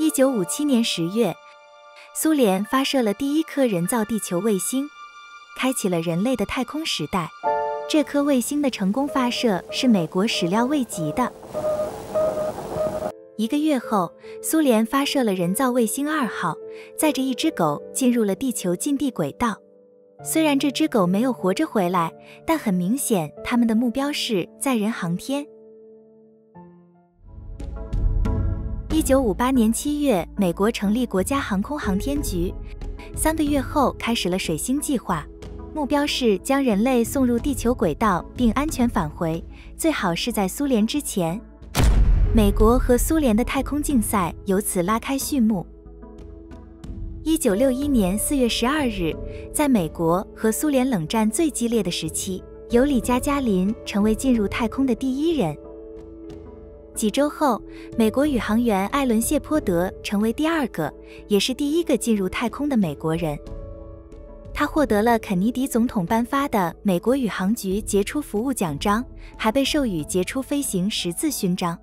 1957年10月，苏联发射了第一颗人造地球卫星，开启了人类的太空时代。这颗卫星的成功发射是美国始料未及的。1个月后，苏联发射了人造卫星2号，载着一只狗进入了地球近地轨道。虽然这只狗没有活着回来，但很明显，他们的目标是载人航天。1958年7月，美国成立国家航空航天局，3个月后开始了水星计划，目标是将人类送入地球轨道并安全返回，最好是在苏联之前。美国和苏联的太空竞赛由此拉开序幕。1961年4月12日，在美国和苏联冷战最激烈的时期，由里加加林成为进入太空的第1人。几周后，美国宇航员艾伦·谢泼德成为第2个，也是第1个进入太空的美国人。他获得了肯尼迪总统颁发的美国宇航局杰出服务奖章，还被授予杰出飞行10字勋章。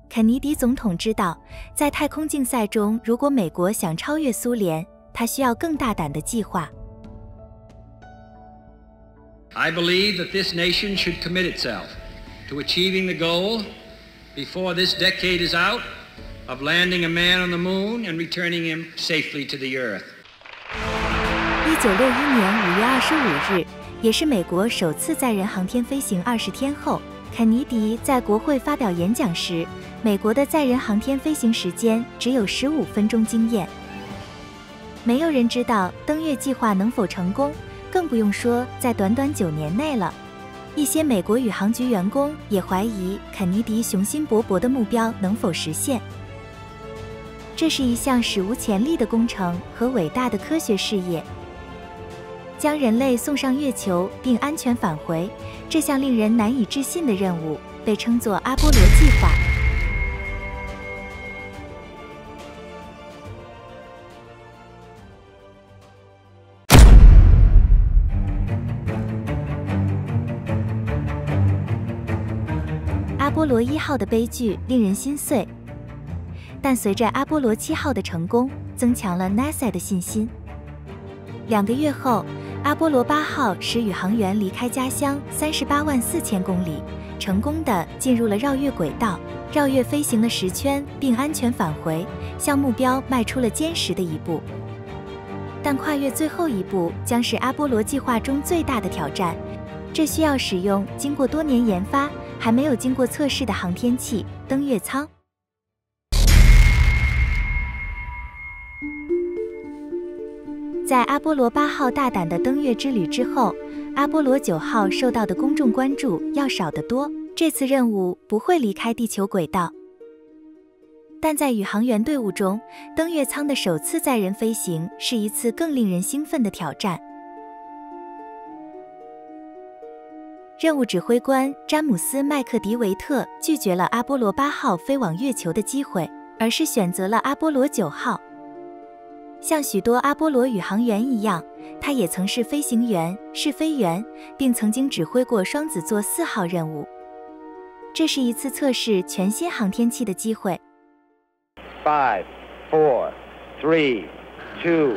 肯尼迪总统知道，在太空竞赛中，如果美国想超越苏联，他需要更大胆的计划。I believe that this nation should commit itself to achieving the goal before this decade is out of landing a man on the moon and returning him safely to the earth. 1961年5月25日，也是美国首次载人航天飞行20天后，肯尼迪在国会发表演讲时，美国的载人航天飞行时间只有15分钟经验。没有人知道登月计划能否成功，更不用说在短短9年内了。一些美国宇航局员工也怀疑肯尼迪雄心勃勃的目标能否实现。这是一项史无前例的工程和伟大的科学事业。将人类送上月球并安全返回，这项令人难以置信的任务被称作阿波罗计划。阿波罗1号的悲剧令人心碎，但随着阿波罗7号的成功，增强了 NASA 的信心。2个月后，阿波罗8号使宇航员离开家乡38万4千公里，成功地进入了绕月轨道，绕月飞行了10圈，并安全返回，向目标迈出了坚实的一步。但跨越最后一步将是阿波罗计划中最大的挑战，这需要使用经过多年研发、还没有经过测试的航天器——登月舱。在阿波罗8号大胆的登月之旅之后，阿波罗9号受到的公众关注要少得多。这次任务不会离开地球轨道，但在宇航员队伍中，登月舱的首次载人飞行是一次更令人兴奋的挑战。任务指挥官詹姆斯·麦克迪维特拒绝了阿波罗8号飞往月球的机会，而是选择了阿波罗9号。像许多阿波罗宇航员一样，他也曾是飞行员、试飞员，并曾经指挥过双子座4号任务。这是一次测试全新航天器的机会。5, 4, 3, 2,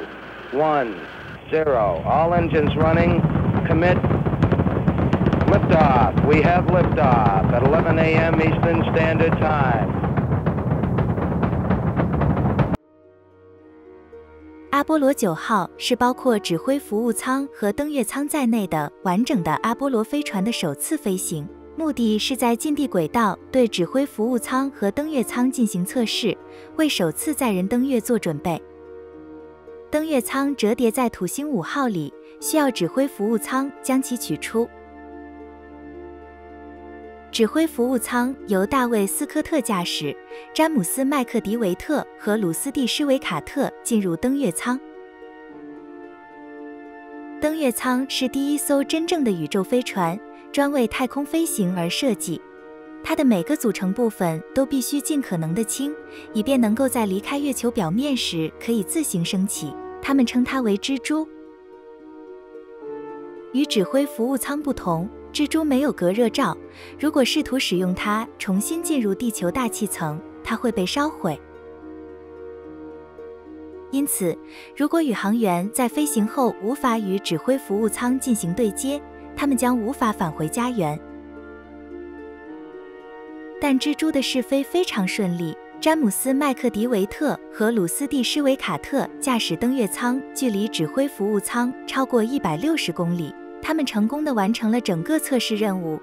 1, 0. All engines running. Commit. Liftoff. We have liftoff at 11 a.m. Eastern Standard Time. 阿波罗9号是包括指挥服务舱和登月舱在内的完整的阿波罗飞船的首次飞行，目的是在近地轨道对指挥服务舱和登月舱进行测试，为首次载人登月做准备。登月舱折叠在土星5号里，需要指挥服务舱将其取出。指挥服务舱由大卫·斯科特驾驶，詹姆斯·麦克迪维特和鲁斯蒂·施维卡特进入登月舱。登月舱是第一艘真正的宇宙飞船，专为太空飞行而设计。它的每个组成部分都必须尽可能的轻，以便能够在离开月球表面时可以自行升起。他们称它为蜘蛛。与指挥服务舱不同，蜘蛛没有隔热罩，如果试图使用它重新进入地球大气层，它会被烧毁。因此，如果宇航员在飞行后无法与指挥服务舱进行对接，他们将无法返回家园。但蜘蛛的试飞非常顺利，詹姆斯·麦克迪维特和鲁斯蒂·施维卡特驾驶登月舱距离指挥服务舱超过160公里，他们成功地完成了整个测试任务。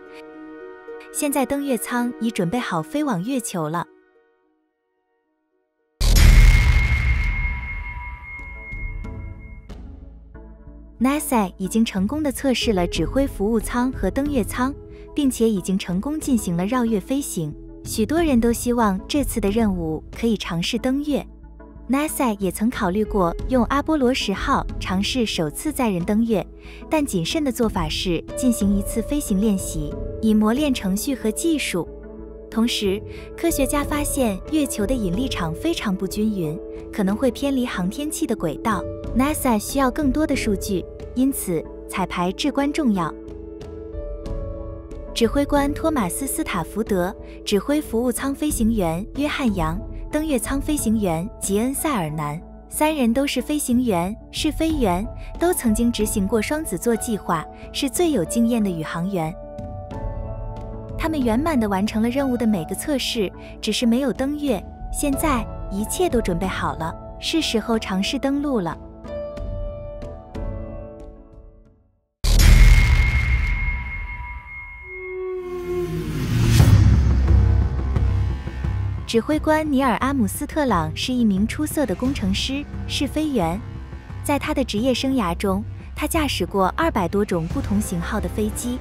现在登月舱已准备好飞往月球了。NASA 已经成功地测试了指挥服务舱和登月舱，并且已经成功进行了绕月飞行。许多人都希望这次的任务可以尝试登月。NASA 也曾考虑过用阿波罗10号尝试首次载人登月，但谨慎的做法是进行一次飞行练习，以磨练程序和技术。同时，科学家发现月球的引力场非常不均匀，可能会偏离航天器的轨道。NASA 需要更多的数据，因此彩排至关重要。指挥官托马斯·斯塔福德、指挥服务舱飞行员约翰·杨、登月舱飞行员吉恩·塞尔南，三人都是飞行员、试飞员，都曾经执行过双子座计划，是最有经验的宇航员。他们圆满地完成了任务的每个测试，只是没有登月。现在一切都准备好了，是时候尝试登陆了。指挥官尼尔·阿姆斯特朗是一名出色的工程师、试飞员。在他的职业生涯中，他驾驶过200多种不同型号的飞机。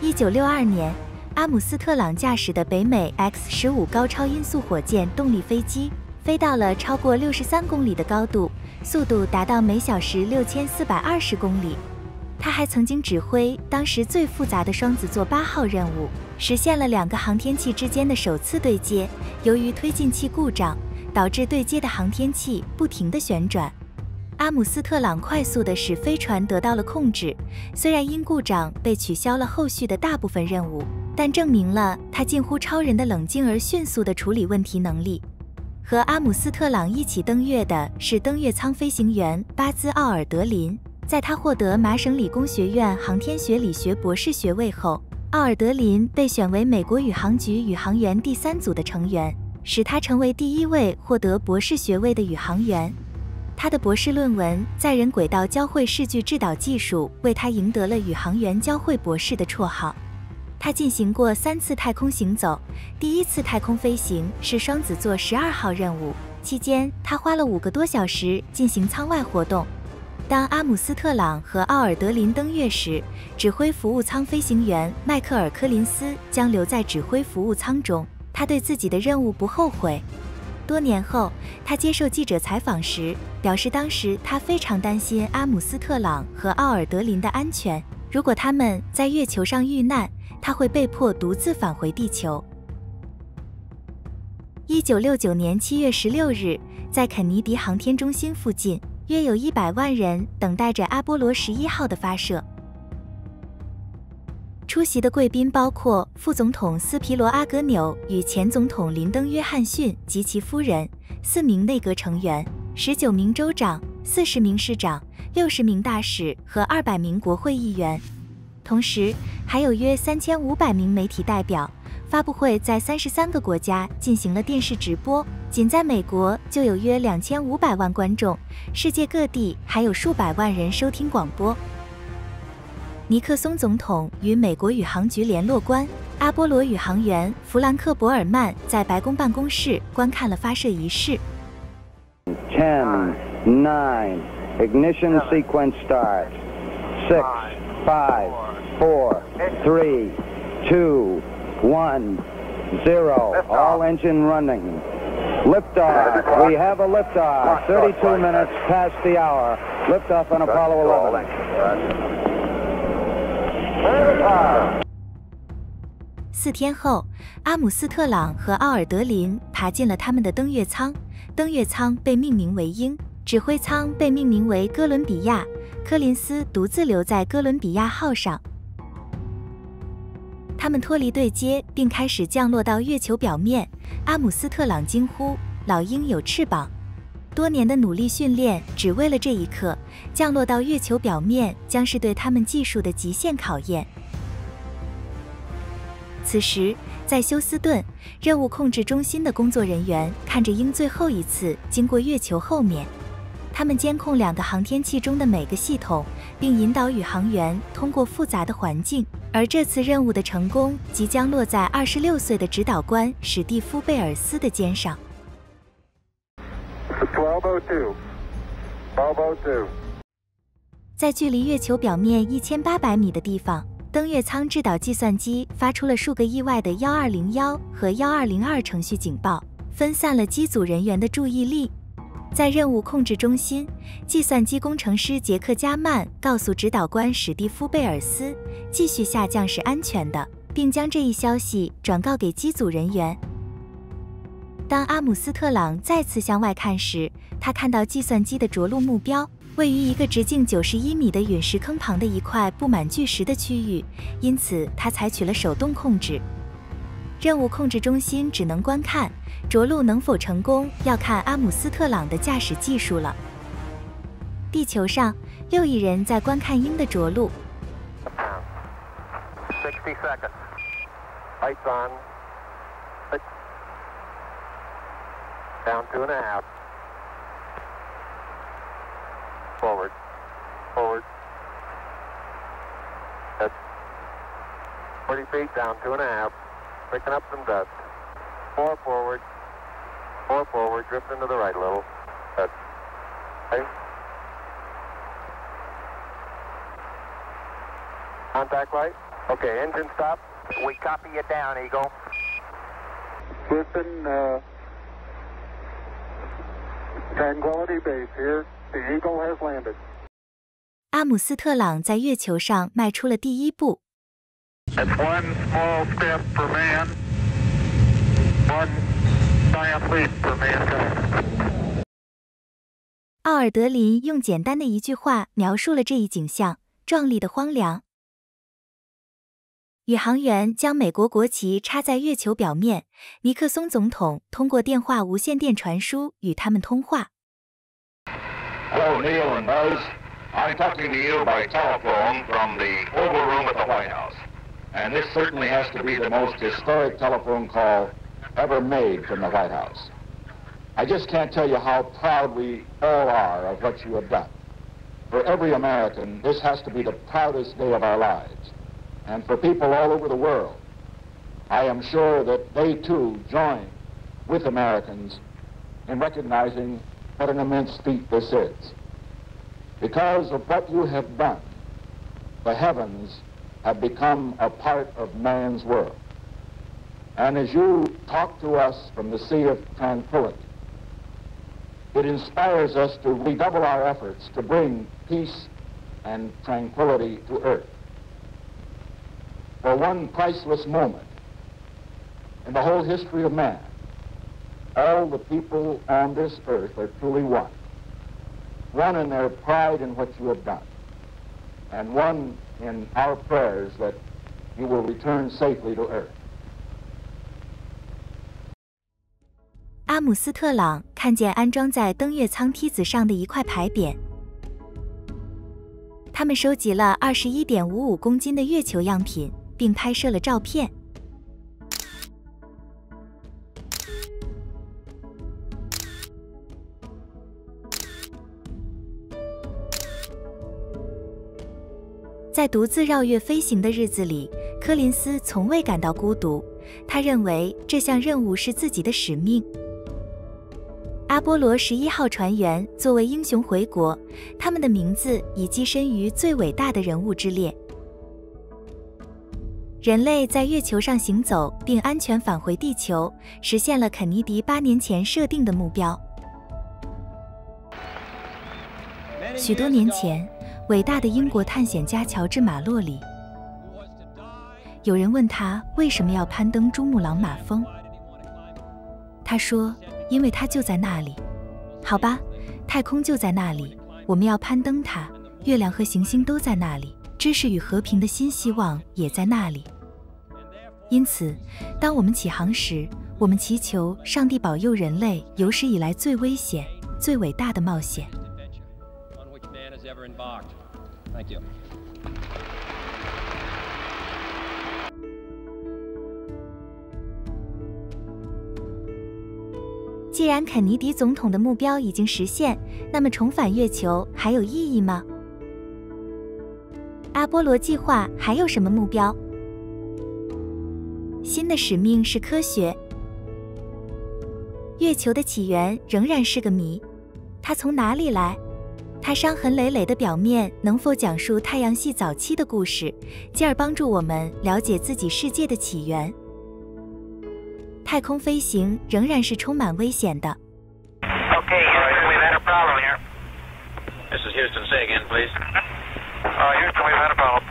1962年，阿姆斯特朗驾驶的北美 X-15高超音速火箭动力飞机飞到了超过63公里的高度，速度达到每小时6420公里。他还曾经指挥当时最复杂的双子座8号任务，实现了2个航天器之间的首次对接。由于推进器故障，导致对接的航天器不停地旋转。阿姆斯特朗快速地使飞船得到了控制，虽然因故障被取消了后续的大部分任务，但证明了他近乎超人的冷静而迅速的处理问题能力。和阿姆斯特朗一起登月的是登月舱飞行员巴兹·奥尔德林。在他获得麻省理工学院航天学理学博士学位后，奥尔德林被选为美国宇航局宇航员第3组的成员，使他成为第1位获得博士学位的宇航员。他的博士论文《载人轨道交会视距制导技术》为他赢得了宇航员交会博士的绰号。他进行过3次太空行走，第1次太空飞行是双子座12号任务，期间他花了5个多小时进行舱外活动。当阿姆斯特朗和奥尔德林登月时，指挥服务舱飞行员迈克尔·柯林斯将留在指挥服务舱中。他对自己的任务不后悔。多年后，他接受记者采访时表示，当时他非常担心阿姆斯特朗和奥尔德林的安全，如果他们在月球上遇难，他会被迫独自返回地球。1969年7月16日，在肯尼迪航天中心附近，约有100万人等待着阿波罗11号的发射。出席的贵宾包括副总统斯皮罗阿格纽与前总统林登·约翰逊及其夫人，4名内阁成员，19名州长，40名市长，60名大使和200名国会议员。同时，还有约3500名媒体代表。发布会在33个国家进行了电视直播，仅在美国就有约2500万观众，世界各地还有数百万人收听广播。尼克松总统与美国宇航局联络官、阿波罗宇航员弗兰克·伯尔曼在白宫办公室观看了发射仪式。10, 9, ignition sequence start. 6, 5, 4, 3, 2, 1, 0. All engine running. Liftoff. We have a liftoff. 32 minutes past the hour. Liftoff on Apollo 11. 4天后，阿姆斯特朗和奥尔德林爬进了他们的登月舱。登月舱被命名为鹰，指挥舱被命名为哥伦比亚。柯林斯独自留在哥伦比亚号上。他们脱离对接，并开始降落到月球表面。阿姆斯特朗惊呼：“老鹰有翅膀！”多年的努力训练，只为了这一刻，降落到月球表面将是对他们技术的极限考验。此时，在休斯顿，任务控制中心的工作人员看着鹰最后一次经过月球后面，他们监控2个航天器中的每个系统，并引导宇航员通过复杂的环境。而这次任务的成功即将落在26岁的指导官史蒂夫·贝尔斯的肩上。1202，在距离月球表面1800米的地方，登月舱制导计算机发出了数个意外的1201和1202程序警报，分散了机组人员的注意力。在任务控制中心，计算机工程师杰克·加曼告诉指导官史蒂夫·贝尔斯，继续下降是安全的，并将这一消息转告给机组人员。当阿姆斯特朗再次向外看时，他看到计算机的着陆目标位于一个直径91米的陨石坑旁的一块布满巨石的区域，因此他采取了手动控制。任务控制中心只能观看，着陆能否成功要看阿姆斯特朗的驾驶技术了。地球上6亿人在观看鹰的着陆。60 seconds. Lights on. Down 2.5. Forward. Forward. That's 40 feet down 2.5. Picking up some dust. 4 forward. 4 forward. Drifting to the right a little. That's okay. Contact light. Okay, engine stop. We copy you down, Eagle. Houston, Tranquility Base here. The Eagle has landed. 阿姆斯特朗在月球上迈出了第一步。It's one small step for man, one giant leap for mankind. 奥尔德林用简单的一句话描述了这一景象：壮丽的荒凉。宇航员将美国国旗插在月球表面，尼克松总统通过电话无线电传输与他们通话。Hello, Neil and Buzz. I'm talking to you by telephone from the Oval Room at the White House. And this certainly has to be the most historic telephone call ever made from the White House. I just can't tell you how proud we all are of what you have done. For every American, this has to be the proudest day of our lives. And for people all over the world, I am sure that they too join with Americans in recognizing what an immense feat this is. Because of what you have done, the heavens have become a part of man's world. And as you talk to us from the Sea of Tranquility, it inspires us to redouble our efforts to bring peace and tranquility to Earth. For one priceless moment in the whole history of man, all the people on this earth are truly one. One in their pride in what you have done, and one in our prayers that you will return safely to Earth. 阿姆斯特朗看见安装在登月舱梯子上的一块牌匾，他们收集了21.55公斤的月球样品，并拍摄了照片。在独自绕月飞行的日子里，柯林斯从未感到孤独。他认为这项任务是自己的使命。阿波罗11号船员作为英雄回国，他们的名字已跻身于最伟大的人物之列。人类在月球上行走并安全返回地球，实现了肯尼迪8年前设定的目标。许多年前，伟大的英国探险家乔治·马洛里，有人问他为什么要攀登珠穆朗玛峰，他说，因为它就在那里。好吧，太空就在那里，我们要攀登它，月亮和行星都在那里，知识与和平的新希望也在那里。因此，当我们起航时，我们祈求上帝保佑人类有史以来最危险、最伟大的冒险。既然肯尼迪总统的目标已经实现，那么重返月球还有意义吗？阿波罗计划还有什么目标？新的使命是科学。月球的起源仍然是个谜，它从哪里来？它伤痕累累的表面能否讲述太阳系早期的故事，进而帮助我们了解自己世界的起源？太空飞行仍然是充满危险的。Okay, Houston, we've had a problem here. This is Houston. Say again, please. Houston, we've had a problem.